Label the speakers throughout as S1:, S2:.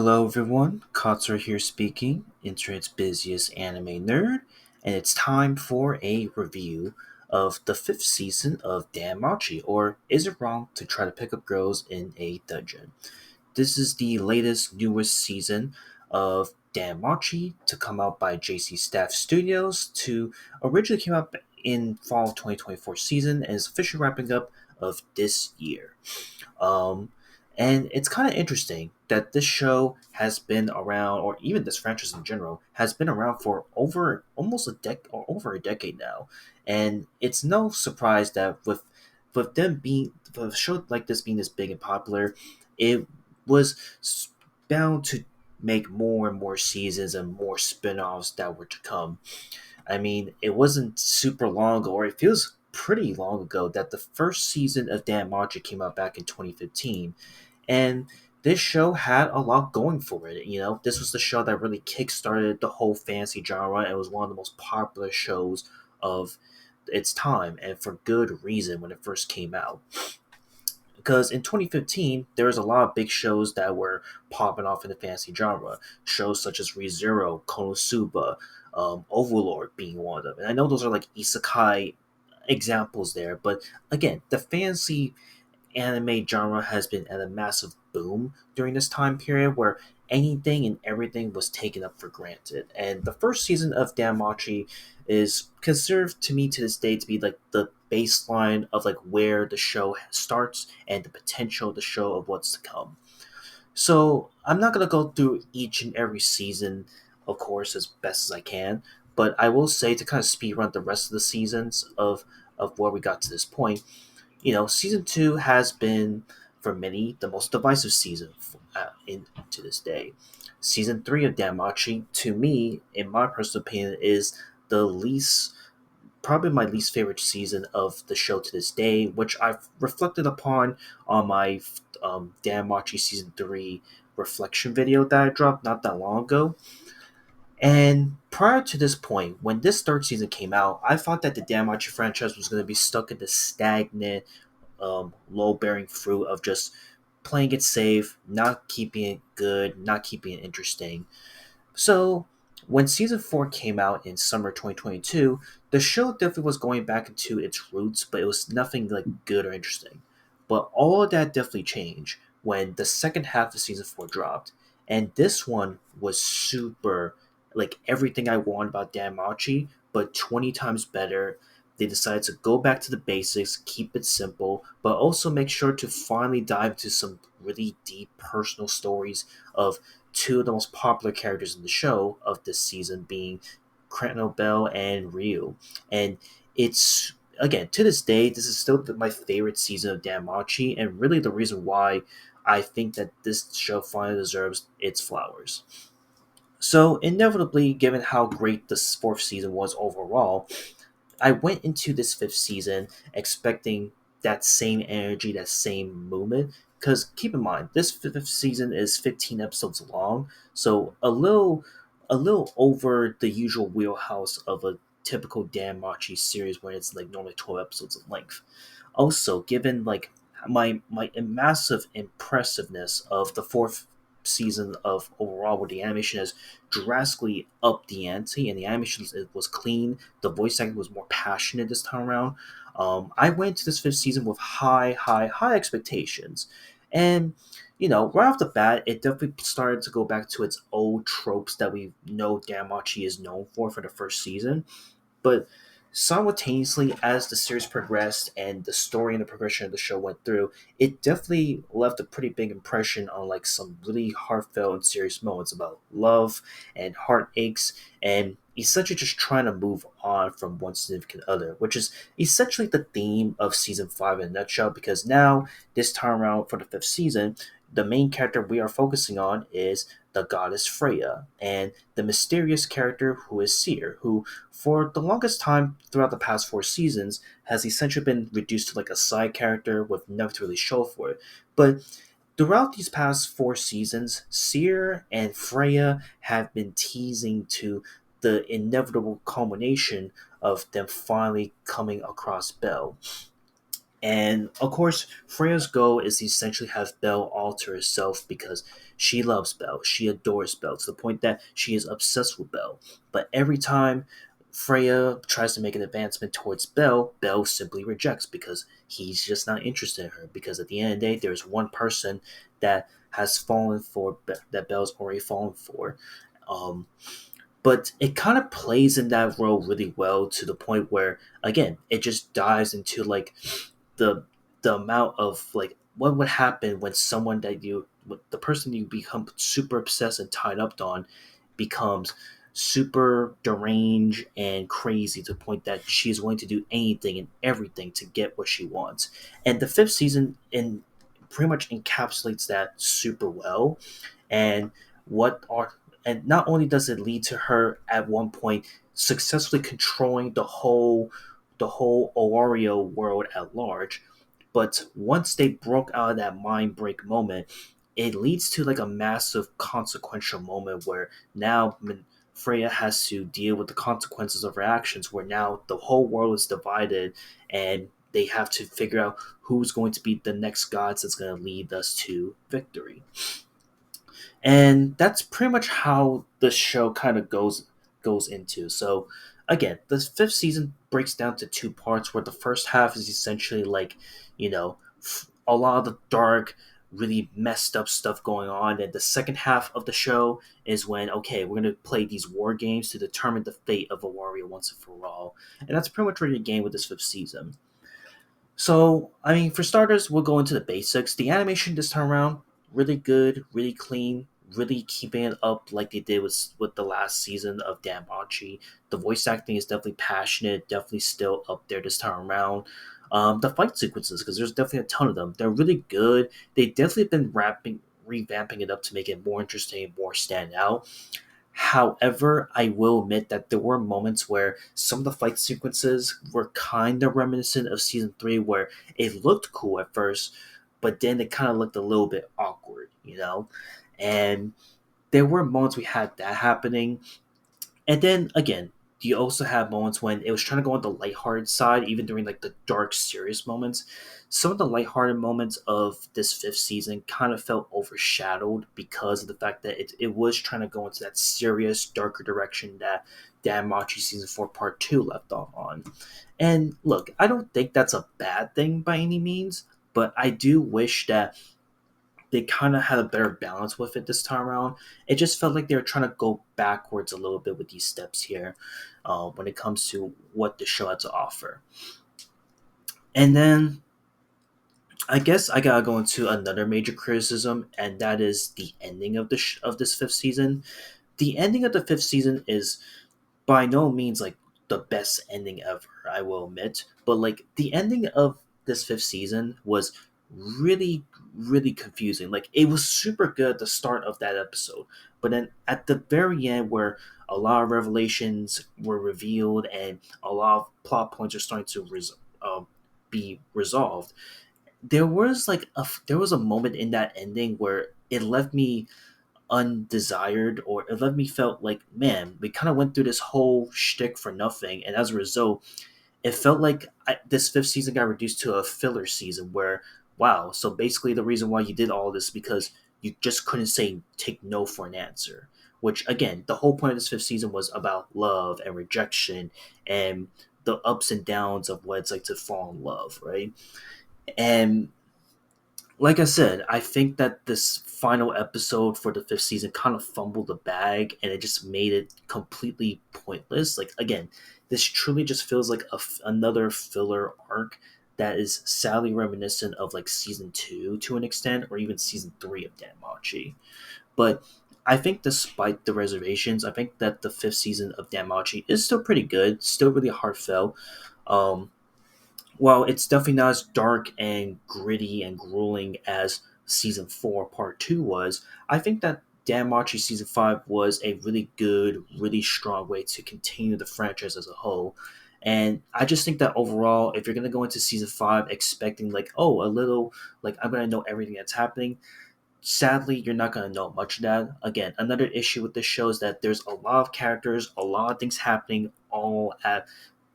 S1: Hello everyone, Kotzer here speaking, internet's busiest anime nerd, and it's time for a review of the fifth season of Danmachi, or Is It Wrong to Try to Pick Up Girls in a Dungeon? This is the latest, newest season of Danmachi to come out by JC Staff Studios to originally came out in fall 2024 season and is officially wrapping up of this year. Um, and it's kind of interesting that this show has been around, or even this franchise in general, has been around for over almost a decade or over a decade now. And it's no surprise that with them being with a show like this being this big and popular, it was bound to make more and more seasons and more spin-offs that were to come. I mean, it wasn't super long ago, or it feels pretty long ago, that the first season of Danmachi came out back in 2015. And this show had a lot going for it. You know, this was the show that really kickstarted the whole fantasy genre and was one of the most popular shows of its time, and for good reason when it first came out. Because in 2015, there was a lot of big shows that were popping off in the fantasy genre. Shows such as ReZero, Konosuba, Overlord being one of them. And I know those are like isekai examples there, but again, the fantasy anime genre has been at a massive boom during this time period where anything and everything was taken up for granted. And the first season of Danmachi is considered to me to this day to be like the baseline of like where the show starts and the potential of the show of what's to come. So I'm not gonna go through each and every season, of course, as best as I can, but I will say to kind of speed run the rest of the seasons of where we got to this point. You know, season two has been for many the most divisive season in to this day. Season three of Danmachi, to me, in my personal opinion, is the least probably my least favorite season of the show to this day, which I've reflected upon on my Danmachi season three reflection video that I dropped not that long ago. And prior to this point, when this third season came out, I thought that the Danmachi franchise was going to be stuck in the stagnant, low bearing fruit of just playing it safe, not keeping it good, not keeping it interesting. So when season four came out in summer 2022, the show definitely was going back into its roots, but it was nothing like good or interesting. But all of that definitely changed when the second half of season four dropped, and this one was super like everything I wanted about Danmachi, but 20 times better. They decided to go back to the basics, keep it simple, but also make sure to finally dive into some really deep personal stories of two of the most popular characters in the show of this season being Crano Bell and Ryu. And it's again to this day, this is still my favorite season of Danmachi, and really the reason why I think that this show finally deserves its flowers. So inevitably, given how great this fourth season was overall, I went into this fifth season expecting that same energy, that same movement. Because keep in mind, this fifth season is 15 episodes long, so a little over the usual wheelhouse of a typical Danmachi series, where it's like normally 12 episodes in length. Also, given like my massive impressiveness of the fourth season of overall, where the animation has drastically upped the ante and the animation was clean, the voice acting was more passionate this time around. I went to this fifth season with high expectations, and you know, right off the bat, it definitely started to go back to its old tropes that we know Danmachi is known for the first season. But simultaneously, as the series progressed and the story and the progression of the show went through, it definitely left a pretty big impression on like some really heartfelt and serious moments about love and heartaches and essentially just trying to move on from one significant other, which is essentially the theme of season five in a nutshell. Because now, this time around for the fifth season, the main character we are focusing on is the goddess Freya, and the mysterious character who is Seer, who for the longest time throughout the past four seasons has essentially been reduced to like a side character with nothing to really show for it. But throughout these past four seasons, Seer and Freya have been teasing to the inevitable culmination of them finally coming across Belle. And of course, Freya's goal is to essentially have Belle all to herself because she loves Belle. She adores Belle to the point that she is obsessed with Belle. But every time Freya tries to make an advancement towards Belle, Belle simply rejects because he's just not interested in her. Because at the end of the day, there's one person that has fallen for that Belle's already fallen for. Um, but it kind of plays in that role really well to the point where again it just dives into like the the amount of like what would happen when someone that you the person you become super obsessed and tied up on becomes super deranged and crazy to the point that she's willing to do anything and everything to get what she wants. And the fifth season in pretty much encapsulates that super well. And what are and not only does it lead to her at one point successfully controlling the whole Oreo world at large, but once they broke out of that mind break moment, it leads to like a massive consequential moment where now Freya has to deal with the consequences of her actions, where now the whole world is divided and they have to figure out who's going to be the next gods that's going to lead us to victory. And that's pretty much how the show kind of goes into. So again, the fifth season breaks down to two parts where the first half is essentially like, a lot of the dark, really messed up stuff going on, and the second half of the show is when okay, we're gonna play these war games to determine the fate of a warrior once and for all. And that's pretty much what you're getting with this fifth season. So, I mean, for starters, we'll go into the basics. The animation this time around, really good, really clean, really keeping it up like they did with the last season of Danmachi. The voice acting is definitely passionate, definitely still up there this time around. The fight sequences, because there's definitely a ton of them, they're really good. They definitely been revamping it up to make it more interesting, more stand out. However, I will admit that there were moments where some of the fight sequences were kind of reminiscent of season three, where it looked cool at first, but then it kind of looked a little bit awkward, you know? And there were moments we had that happening, and then again, you also have moments when it was trying to go on the lighthearted side, even during like the dark, serious moments. Some of the lighthearted moments of this fifth season kind of felt overshadowed because of the fact that it was trying to go into that serious, darker direction that Danmachi season four part two left off on. And look, I don't think that's a bad thing by any means, but I do wish that they kind of had a better balance with it this time around. It just felt like they were trying to go backwards a little bit with these steps here when it comes to what the show had to offer. And then I guess I gotta go into another major criticism, and that is the ending of of this fifth season. The ending of the fifth season is by no means like the best ending ever, I will admit. But like the ending of this fifth season was really, really confusing. Like it was super good at the start of that episode, but then at the very end, where a lot of revelations were revealed and a lot of plot points are starting to be resolved, there was a moment in that ending where it left me undesired, or it left me felt like, man, we kind of went through this whole shtick for nothing, and as a result, it felt like this fifth season got reduced to a filler season where, wow, so basically the reason why you did all this because you just couldn't say take no for an answer. Which again, the whole point of this fifth season was about love and rejection and the ups and downs of what it's like to fall in love, right? And like I said, I think that this final episode for the fifth season kind of fumbled the bag and it just made it completely pointless. Like, again, this truly just feels like another filler arc that is sadly reminiscent of like season two to an extent, or even season three of Danmachi. But I think despite the reservations, I think that the fifth season of Danmachi is still pretty good, still really heartfelt. Um, while it's definitely not as dark and gritty and grueling as season four, part two was, I think that Danmachi season five was a really good, really strong way to continue the franchise as a whole. And I just think that overall, if you're gonna go into season five expecting like, oh, a little like I'm gonna know everything that's happening, sadly, you're not gonna know much of that. Again, another issue with this show is that there's a lot of characters, a lot of things happening all at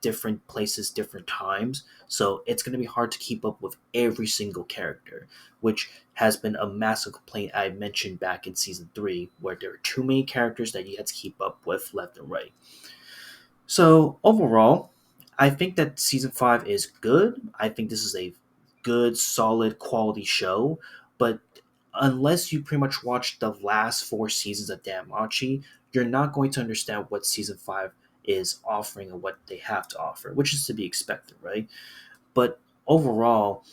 S1: different places, different times. So it's going to be hard to keep up with every single character, which has been a massive complaint I mentioned back in season 3, where there are too many characters that you had to keep up with left and right. So overall, I think that season 5 is good. I think this is a good, solid, quality show. But unless you pretty much watch the last 4 seasons of Danmachi, you're not going to understand what season 5 is offering and what they have to offer, which is to be expected, right? But overall,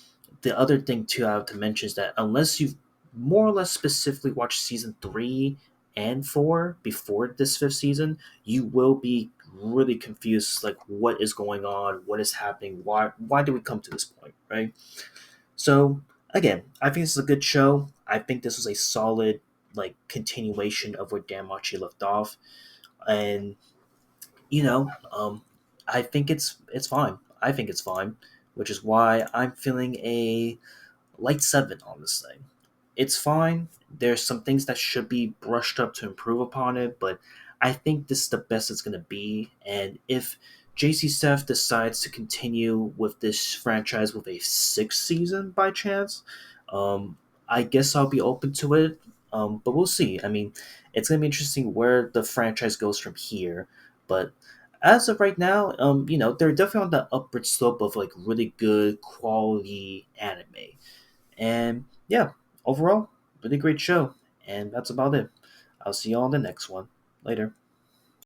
S1: the other thing too I have to mention is that unless you've more or less specifically watched season 3 and 4 before this 5th season, you will be really confused, like what is going on, what is happening, why did we come to this point, right? So again, I think this is a good show. I think this was a solid like continuation of where Danmachi left off, and you know, I think it's fine. I think it's fine, which is why I'm feeling a light 7 on this thing. It's fine. There's some things that should be brushed up to improve upon it, but I think this is the best it's going to be. And if JC Steph decides to continue with this franchise with a 6th season by chance, um, I guess I'll be open to it. But we'll see. I mean, it's going to be interesting where the franchise goes from here. But as of right now, they're definitely on the upward slope of like really good quality anime. And yeah, overall, really great show. And that's about it. I'll see you all on the next one. Later.